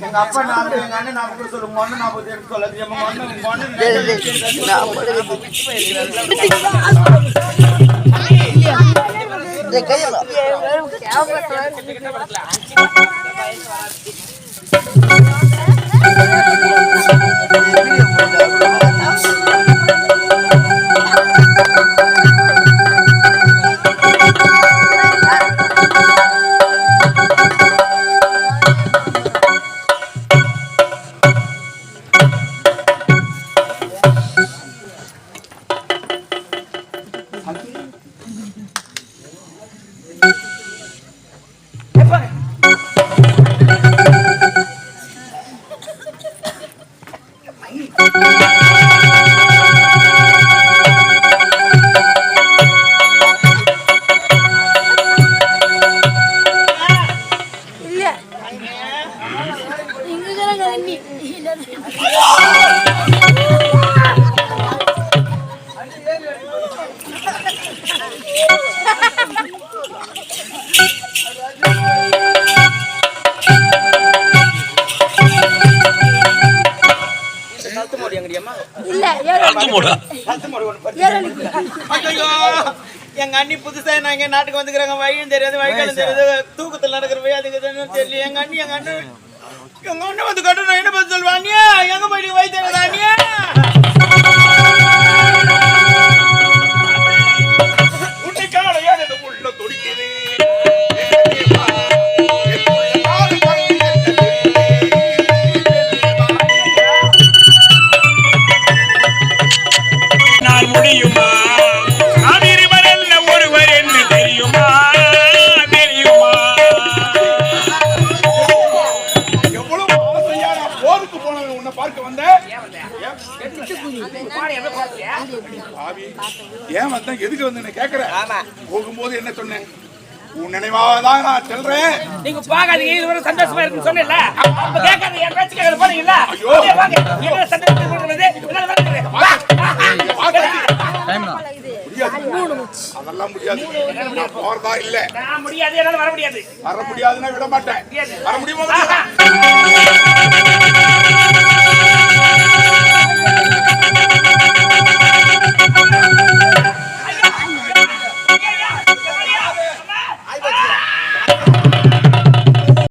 எங்க அப்பா நான் எங்க அண்ணன் நான் சொல்லுங்க ஒண்ணு நான் எடுத்து சொல்லாது எங்க அண்ணி புதுசா நான் இங்க நாட்டுக்கு வந்துக்கிறாங்க. வழியும் தெரியாது, வழிகாலம் தெரியாது, தூக்கத்தில் நடக்கிற போய் அதுக்கு தெரியல. எங்க அண்ணன் வந்து கட்டு நான் என்ன பார்த்து சொல்லுவாங்க, எங்க போயிட்டு வைத்தியர் அண்ணியா உள்ள துடிக்குது. முடியுமா அதிர்வரல்ல ஒருவர் என்று தெரியுமா தெரியுமா? எவ்வளவு ஆசையா நான் போருக்கு போனவன் உன்னை பார்க்க வந்தேன். ஏன் வந்தேன், எதுக்கு வந்து கேக்குறேன்? போகும்போது என்ன சொன்னேன், உன் நினைவாதான் நான் செல்றேன். நீங்க பாக்காதீங்க, இது வரை சந்தோஷமா இருக்குன்னு சொன்னேன்ல. அப்ப கேட்காத என் பேச்சு கேட்க போறீங்களா? என்ன சந்தோஷம் சொல்றது? அதெல்லாம் முடியாது. நான் போறதா இல்ல. நான் முடியாது, என்னால வர முடியாது. வர முடியாதுன்னா விட மாட்டேன். வர முடியுமா?